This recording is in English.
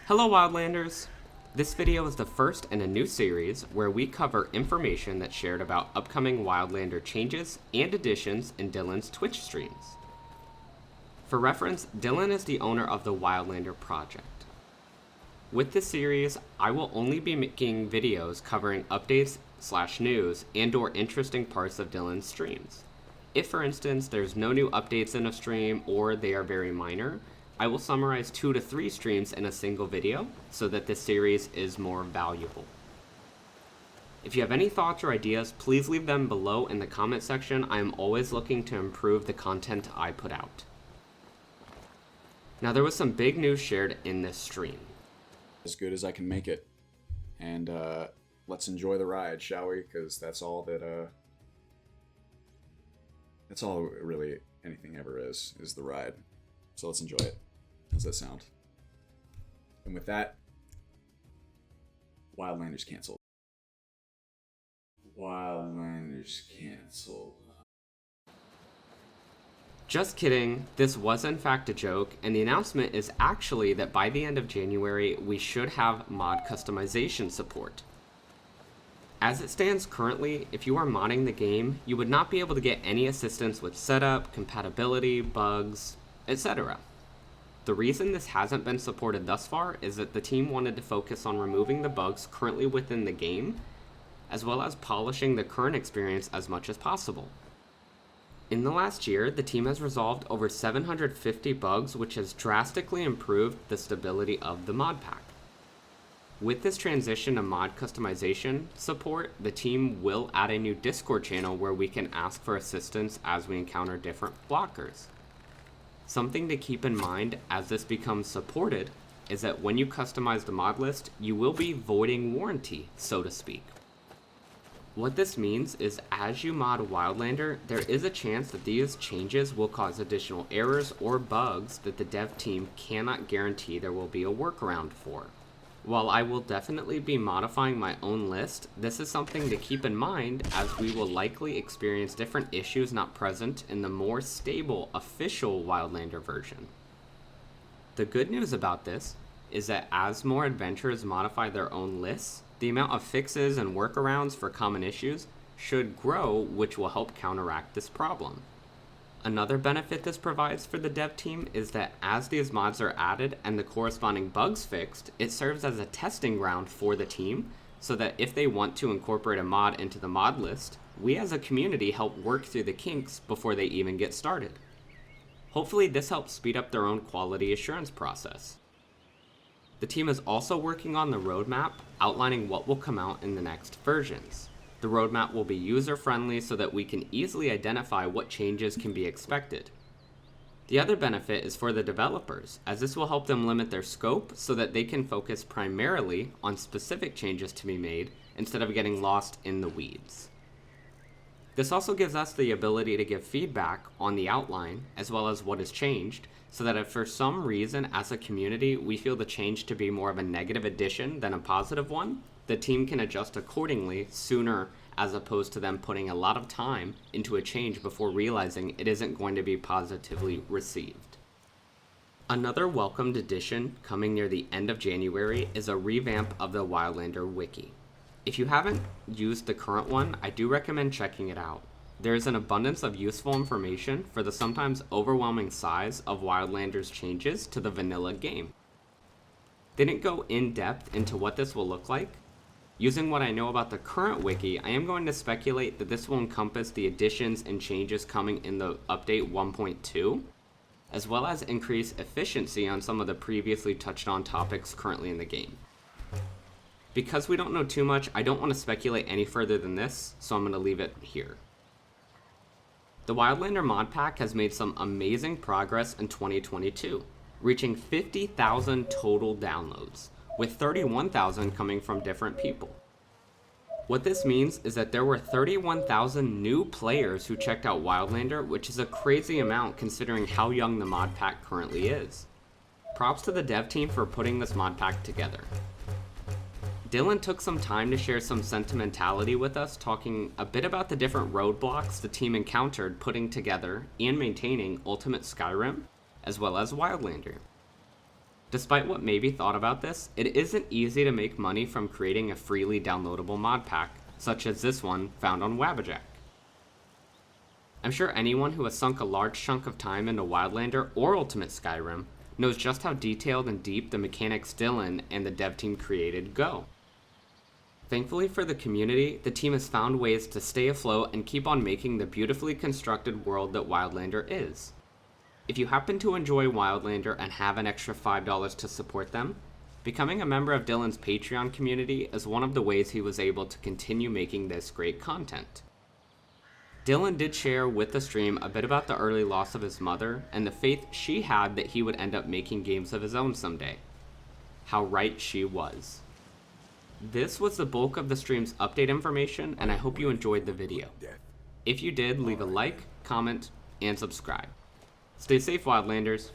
Hello Wildlanders! This video is the first in a new series where we cover information that's shared about upcoming Wildlander changes and additions in Dylan's Twitch streams. For reference, Dylan is the owner of the Wildlander project. With this series, I will only be making videos covering updates / news and or interesting parts of Dylan's streams. If, for instance, there's no new updates in a stream or they are very minor, I will summarize 2 to 3 streams in a single video so that this series is more valuable. If you have any thoughts or ideas, please leave them below in the comment section. I am always looking to improve the content I put out. Now, there was some big news shared in this stream. As good as I can make it. And let's enjoy the ride, shall we? Because that's all really anything ever is the ride. So let's enjoy it. How's that sound? And with that, Wildlanders canceled. Wildlanders canceled. Just kidding, this was in fact a joke, and the announcement is actually that by the end of January, we should have mod customization support. As it stands currently, if you are modding the game, you would not be able to get any assistance with setup, compatibility, bugs, etc. The reason this hasn't been supported thus far is that the team wanted to focus on removing the bugs currently within the game, as well as polishing the current experience as much as possible. In the last year, the team has resolved over 750 bugs, which has drastically improved the stability of the mod pack. With this transition to mod customization support, the team will add a new Discord channel where we can ask for assistance as we encounter different blockers. Something to keep in mind as this becomes supported is that when you customize the mod list, you will be voiding warranty, so to speak. What this means is as you mod Wildlander, there is a chance that these changes will cause additional errors or bugs that the dev team cannot guarantee there will be a workaround for. While I will definitely be modifying my own list, this is something to keep in mind as we will likely experience different issues not present in the more stable official Wildlander version. The good news about this is that as more adventurers modify their own lists, the amount of fixes and workarounds for common issues should grow, which will help counteract this problem. Another benefit this provides for the dev team is that as these mods are added and the corresponding bugs fixed, it serves as a testing ground for the team so that if they want to incorporate a mod into the mod list, we as a community help work through the kinks before they even get started. Hopefully this helps speed up their own quality assurance process. The team is also working on the roadmap outlining what will come out in the next versions. The roadmap will be user-friendly so that we can easily identify what changes can be expected. The other benefit is for the developers, as this will help them limit their scope so that they can focus primarily on specific changes to be made instead of getting lost in the weeds. This also gives us the ability to give feedback on the outline as well as what has changed, so that if for some reason as a community we feel the change to be more of a negative addition than a positive one, the team can adjust accordingly sooner as opposed to them putting a lot of time into a change before realizing it isn't going to be positively received. Another welcomed addition coming near the end of January is a revamp of the Wildlander wiki. If you haven't used the current one, I do recommend checking it out. There is an abundance of useful information for the sometimes overwhelming size of Wildlander's changes to the vanilla game. They didn't go in depth into what this will look like. Using what I know about the current wiki, I am going to speculate that this will encompass the additions and changes coming in the update 1.2, as well as increase efficiency on some of the previously touched on topics currently in the game. Because we don't know too much, I don't want to speculate any further than this, so I'm going to leave it here. The Wildlander mod pack has made some amazing progress in 2022, reaching 50,000 total downloads, with 31,000 coming from different people. What this means is that there were 31,000 new players who checked out Wildlander, which is a crazy amount considering how young the mod pack currently is. Props to the dev team for putting this mod pack together. Dylan took some time to share some sentimentality with us, talking a bit about the different roadblocks the team encountered putting together and maintaining Ultimate Skyrim, as well as Wildlander. Despite what may be thought about this, it isn't easy to make money from creating a freely downloadable mod pack, such as this one found on Wabbajack. I'm sure anyone who has sunk a large chunk of time into Wildlander or Ultimate Skyrim knows just how detailed and deep the mechanics Dylan and the dev team created go. Thankfully for the community, the team has found ways to stay afloat and keep on making the beautifully constructed world that Wildlander is. If you happen to enjoy Wildlander and have an extra $5 to support them, becoming a member of Dylan's Patreon community is one of the ways he was able to continue making this great content. Dylan did share with the stream a bit about the early loss of his mother and the faith she had that he would end up making games of his own someday. How right she was. This was the bulk of the stream's update information, and I hope you enjoyed the video. If you did, leave a like, comment, and subscribe. Stay safe, Wildlanders.